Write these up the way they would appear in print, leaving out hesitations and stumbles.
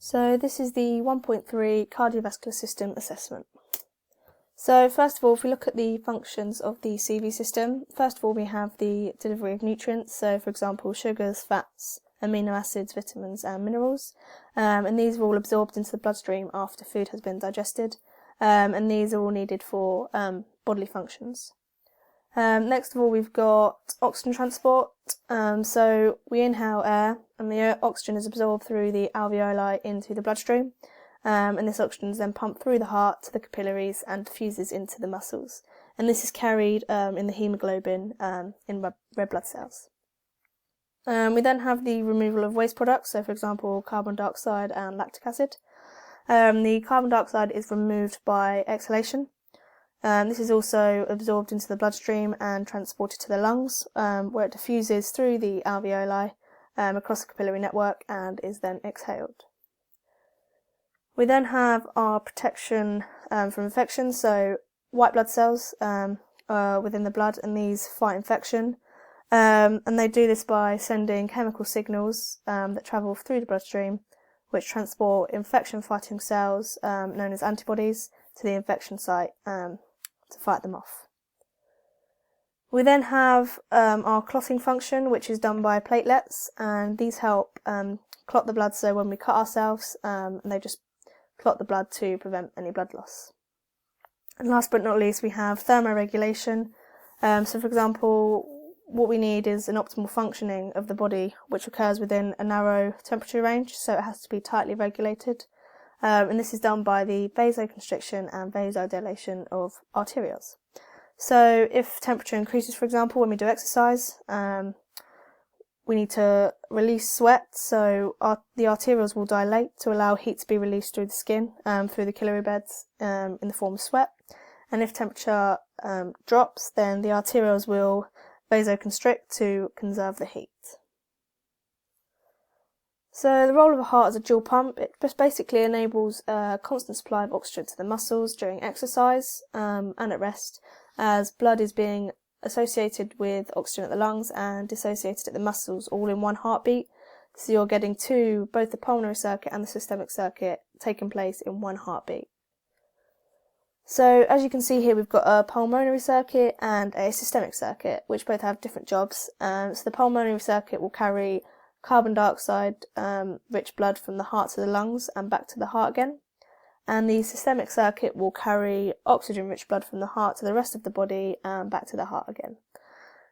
So this is the 1.3 cardiovascular system assessment. So first of all, if we look at the functions of the CV system, first of all we have the delivery of nutrients, so for example sugars, fats, amino acids, vitamins and minerals, and these are all absorbed into the bloodstream after food has been digested, and these are all needed for bodily functions. Next of all we've got oxygen transport, so we inhale air and the oxygen is absorbed through the alveoli into the bloodstream, and this oxygen is then pumped through the heart to the capillaries and diffuses into the muscles, and this is carried in the haemoglobin in red blood cells. We then have the removal of waste products, so for example carbon dioxide and lactic acid. The carbon dioxide is removed by exhalation. This is also absorbed into the bloodstream and transported to the lungs, where it diffuses through the alveoli across the capillary network and is then exhaled. We then have our protection from infection, so white blood cells within the blood, and these fight infection, and they do this by sending chemical signals that travel through the bloodstream, which transport infection-fighting cells known as antibodies to the infection site to fight them off. We then have our clotting function, which is done by platelets, and these help clot the blood, so when we cut ourselves, and they just clot the blood to prevent any blood loss. And last but not least, we have thermoregulation. So for example, what we need is an optimal functioning of the body, which occurs within a narrow temperature range, so it has to be tightly regulated. And this is done by the vasoconstriction and vasodilation of arterioles. So if temperature increases, for example, when we do exercise, we need to release sweat, so the arterioles will dilate to allow heat to be released through the skin, through the capillary beds in the form of sweat. And if temperature drops, then the arterioles will vasoconstrict to conserve the heat. So the role of a heart as a dual pump, it just basically enables a constant supply of oxygen to the muscles during exercise and at rest, as blood is being associated with oxygen at the lungs and dissociated at the muscles all in one heartbeat. So you're getting both the pulmonary circuit and the systemic circuit taking place in one heartbeat. So as you can see here, we've got a pulmonary circuit and a systemic circuit, which both have different jobs. So the pulmonary circuit will carry carbon dioxide rich blood from the heart to the lungs and back to the heart again, and the systemic circuit will carry oxygen rich blood from the heart to the rest of the body and back to the heart again.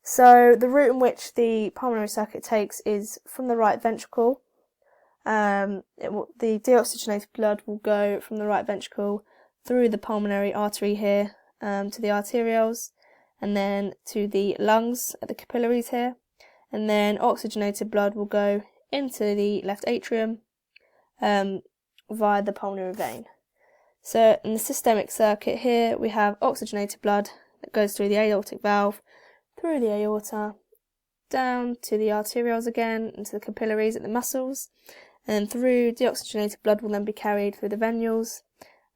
So the route in which the pulmonary circuit takes is from the right ventricle. The deoxygenated blood will go from the right ventricle through the pulmonary artery here to the arterioles, and then to the lungs at the capillaries here, and then oxygenated blood will go into the left atrium via the pulmonary vein. So in the systemic circuit here we have oxygenated blood that goes through the aortic valve, through the aorta, down to the arterioles again, into the capillaries at the muscles, and through deoxygenated blood will then be carried through the venules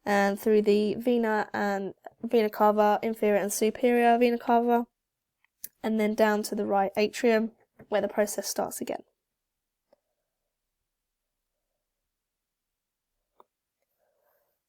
and through the vena and vena cava, inferior and superior vena cava, and then down to the right atrium, where the process starts again.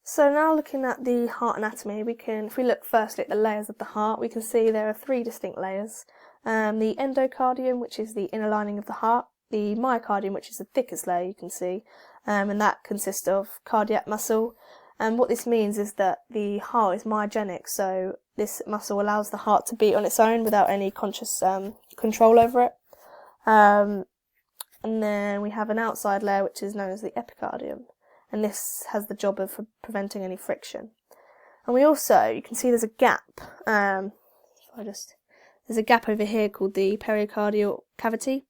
So now looking at the heart anatomy, if we look firstly at the layers of the heart, we can see there are three distinct layers. The endocardium, which is the inner lining of the heart, the myocardium, which is the thickest layer you can see, and that consists of cardiac muscle. And what this means is that the heart is myogenic, so this muscle allows the heart to beat on its own without any conscious control over it. And then we have an outside layer which is known as the epicardium, and this has the job of preventing any friction. And we also, you can see there's a gap, there's a gap over here called the pericardial cavity,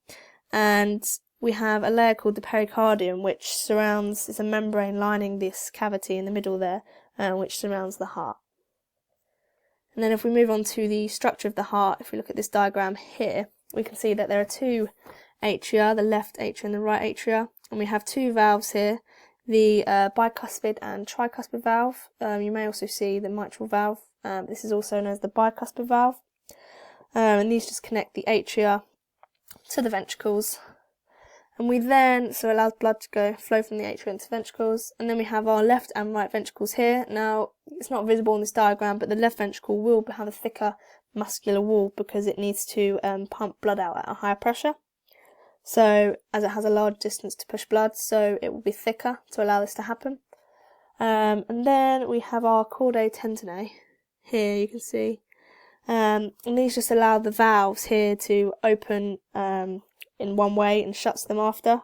and we have a layer called the pericardium, which is a membrane lining this cavity in the middle there, which surrounds the heart. And then if we move on to the structure of the heart, if we look at this diagram here, we can see that there are two atria, the left atria and the right atria, and we have two valves here, the bicuspid and tricuspid valve. You may also see the mitral valve. This is also known as the bicuspid valve, and these just connect the atria to the ventricles. And we then allows blood to flow from the atria into ventricles, and then we have our left and right ventricles here. Now, it's not visible in this diagram, but the left ventricle will have a thicker muscular wall because it needs to pump blood out at a higher pressure. So, as it has a large distance to push blood, so it will be thicker to allow this to happen. And then we have our chordae tendineae. Here you can see. And these just allow the valves here to open in one way and shuts them after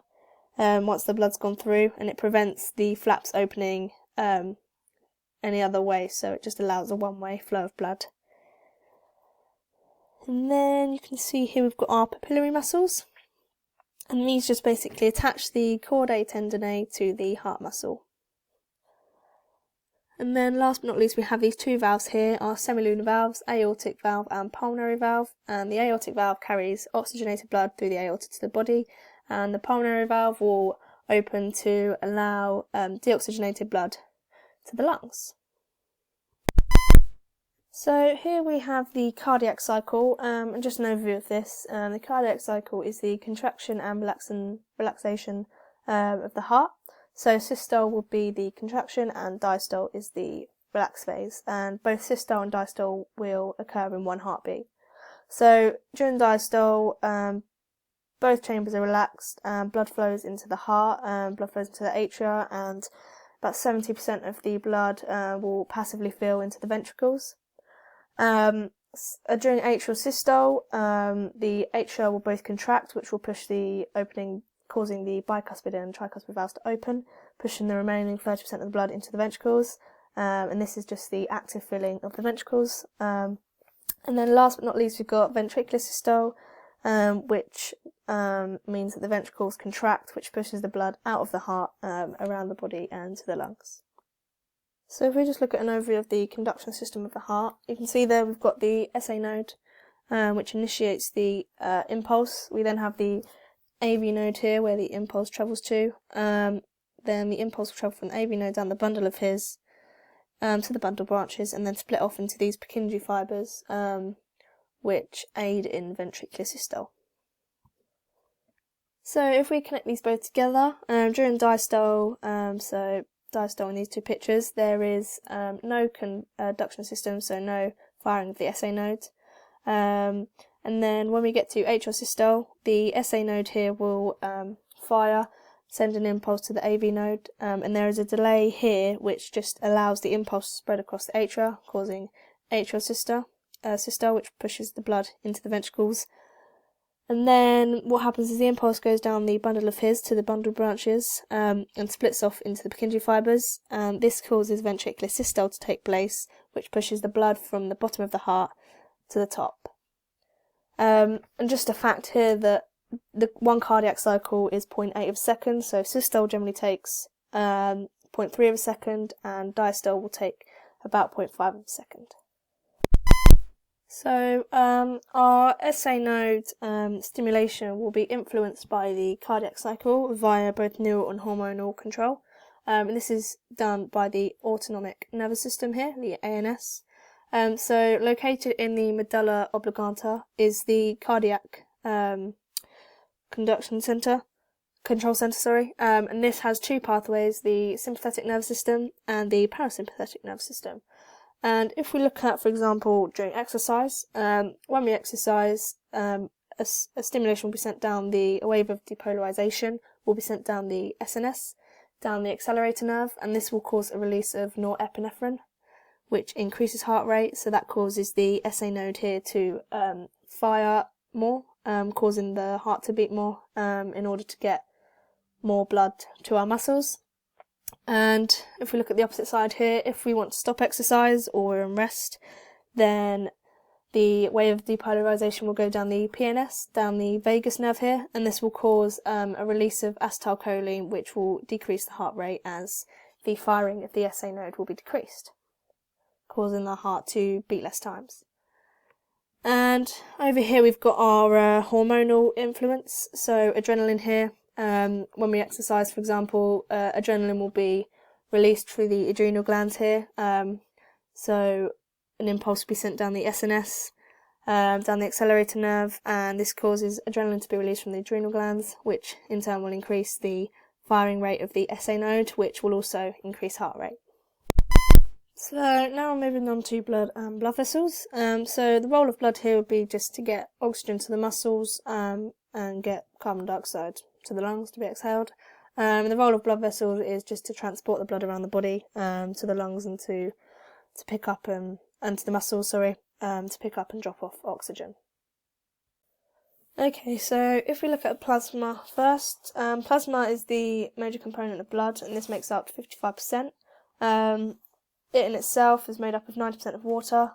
once the blood's gone through, and it prevents the flaps opening any other way, so it just allows a one-way flow of blood. And then you can see here we've got our papillary muscles, and these just basically attach the chordae tendineae to the heart muscle. And then last but not least we have these two valves here, our semilunar valves, aortic valve and pulmonary valve, and the aortic valve carries oxygenated blood through the aorta to the body, and the pulmonary valve will open to allow deoxygenated blood to the lungs. So here we have the cardiac cycle, and just an overview of this. The cardiac cycle is the contraction and relaxation of the heart. So systole will be the contraction and diastole is the relax phase, and both systole and diastole will occur in one heartbeat. So during diastole, both chambers are relaxed, blood flows into the heart, blood flows into the atria, and about 70% of the blood will passively fill into the ventricles. During atrial systole, the atria will both contract, which will push the opening, causing the bicuspid and tricuspid valves to open, pushing the remaining 30% of the blood into the ventricles, and this is just the active filling of the ventricles. And then last but not least we've got ventricular systole, which means that the ventricles contract, which pushes the blood out of the heart around the body and to the lungs. So if we just look at an overview of the conduction system of the heart, you can see there we've got the SA node, which initiates the impulse. We then have the AV node here where the impulse travels to. Then the impulse will travel from the AV node down the bundle of His to the bundle branches, and then split off into these Purkinje fibres, which aid in ventricular systole. So if we connect these both together, during diastole, so diastole in these two pictures, there is no conduction system, so no firing of the SA node. And then when we get to atrial systole, the SA node here will fire, send an impulse to the AV node, and there is a delay here which just allows the impulse to spread across the atria, causing atrial systole, which pushes the blood into the ventricles. And then what happens is the impulse goes down the bundle of His to the bundle branches and splits off into the Purkinje fibres, and this causes ventricular systole to take place, which pushes the blood from the bottom of the heart to the top. And just a fact here that the one cardiac cycle is 0.8 of a second, so systole generally takes 0.3 of a second, and diastole will take about 0.5 of a second. So our SA node stimulation will be influenced by the cardiac cycle via both neural and hormonal control, and this is done by the autonomic nervous system here, the ANS. So located in the medulla oblongata is the cardiac control center, and this has two pathways, the sympathetic nervous system and the parasympathetic nervous system. And if we look at, for example, during exercise, when we exercise, a stimulation will be sent down a wave of depolarization will be sent down the SNS, down the accelerator nerve, and this will cause a release of norepinephrine, which increases heart rate, so that causes the SA node here to fire more, causing the heart to beat more in order to get more blood to our muscles. And if we look at the opposite side here, if we want to stop exercise or we're in rest, then the wave of depolarization will go down the PNS, down the vagus nerve here, and this will cause a release of acetylcholine, which will decrease the heart rate as the firing of the SA node will be decreased, causing the heart to beat less times. And over here we've got our hormonal influence, so adrenaline here. When we exercise, for example, adrenaline will be released through the adrenal glands here, so an impulse will be sent down the SNS, down the accelerator nerve, and this causes adrenaline to be released from the adrenal glands, which in turn will increase the firing rate of the SA node, which will also increase heart rate. So now moving on to blood and blood vessels. So the role of blood here would be just to get oxygen to the muscles and get carbon dioxide to the lungs to be exhaled. The role of blood vessels is just to transport the blood around the body to the lungs and to pick up and to the muscles, to pick up and drop off oxygen. Okay, so if we look at plasma first, plasma is the major component of blood, and this makes up 55%. It in itself is made up of 90% of water,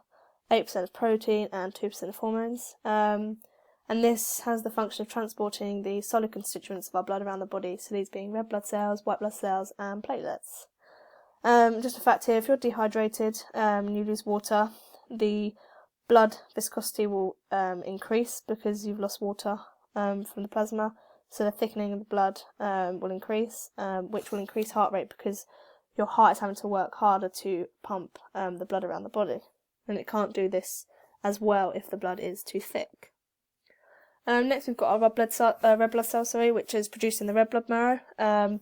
8% of protein, and 2% of hormones. And this has the function of transporting the solid constituents of our blood around the body, so these being red blood cells, white blood cells, and platelets. Just a fact here, if you're dehydrated and you lose water, the blood viscosity will increase because you've lost water from the plasma, so the thickening of the blood will increase, which will increase heart rate because your heart is having to work harder to pump the blood around the body, and it can't do this as well if the blood is too thick. Next we've got our red blood cell, which is produced in the red blood marrow, and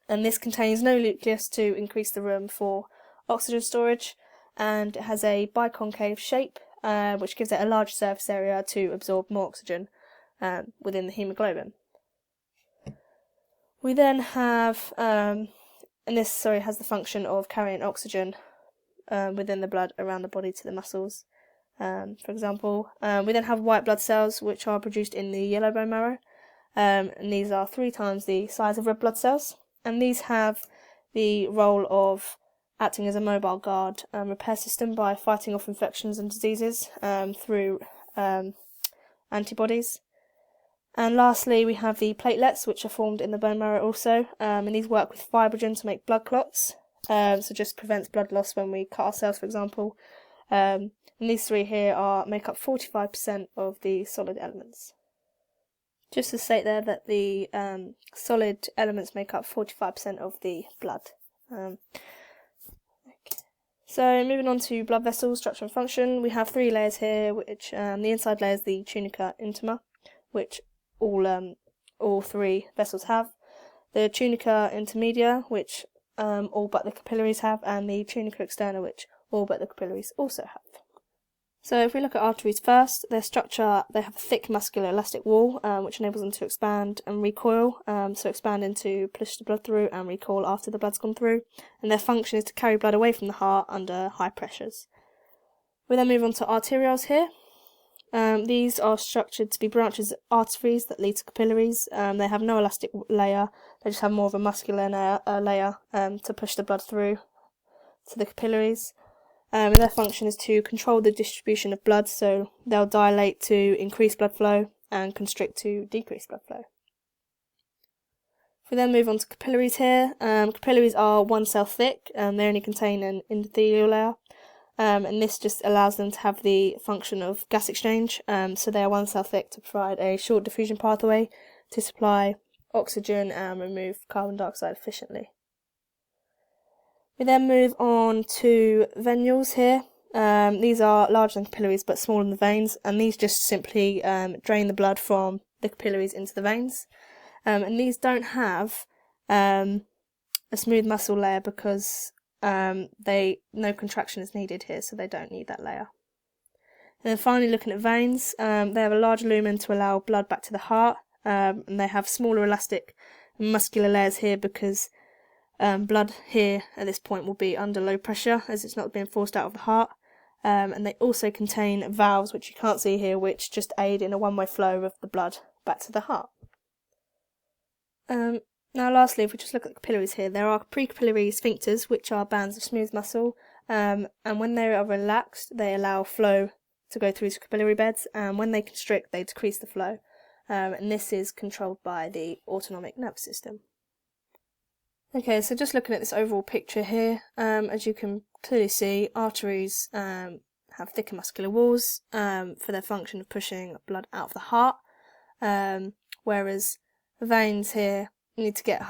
this contains no nucleus to increase the room for oxygen storage, and it has a biconcave shape, which gives it a large surface area to absorb more oxygen within the hemoglobin. We then have, and this has the function of carrying oxygen within the blood around the body to the muscles. For example, we then have white blood cells, which are produced in the yellow bone marrow, and these are 3 times the size of red blood cells, and these have the role of acting as a mobile guard repair system by fighting off infections and diseases through antibodies. And lastly, we have the platelets, which are formed in the bone marrow also, and these work with fibrogen to make blood clots, so just prevents blood loss when we cut ourselves, for example. And these 3 here make up 45% of the solid elements. Just to state there that the solid elements make up 45% of the blood. Okay. So moving on to blood vessels, structure and function, we have 3 layers here, which the inside layer is the tunica intima, which all 3 vessels have. The tunica intermedia, which all but the capillaries have, and the tunica externa, which all but the capillaries also have. So if we look at arteries first, their structure, they have a thick muscular elastic wall, which enables them to expand and recoil, so expanding to push the blood through and recoil after the blood's gone through, and their function is to carry blood away from the heart under high pressures. We then move on to arterioles here. These are structured to be branches of arteries that lead to capillaries. They have no elastic layer, they just have more of a muscular layer to push the blood through to the capillaries. And their function is to control the distribution of blood, so they'll dilate to increase blood flow and constrict to decrease blood flow. If we then move on to capillaries here, capillaries are 1 cell thick, and they only contain an endothelial layer, and this just allows them to have the function of gas exchange, so they are 1 cell thick to provide a short diffusion pathway to supply oxygen and remove carbon dioxide efficiently. We then move on to venules here. These are larger than capillaries but smaller than the veins, and these just simply drain the blood from the capillaries into the veins. And these don't have a smooth muscle layer because no contraction is needed here, so they don't need that layer. And then finally, looking at veins, they have a large lumen to allow blood back to the heart, and they have smaller elastic and muscular layers here because blood here at this point will be under low pressure as it's not being forced out of the heart, and they also contain valves, which you can't see here, which just aid in a one-way flow of the blood back to the heart. Now lastly, if we just look at the capillaries here, there are precapillary sphincters, which are bands of smooth muscle, and when they are relaxed they allow flow to go through to capillary beds, and when they constrict they decrease the flow, and this is controlled by the autonomic nervous system. Okay, so just looking at this overall picture here, as you can clearly see, arteries have thicker muscular walls for their function of pushing blood out of the heart, whereas veins here need to get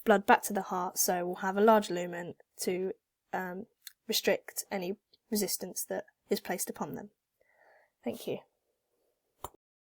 blood back to the heart, so we'll have a large lumen to restrict any resistance that is placed upon them. Thank you.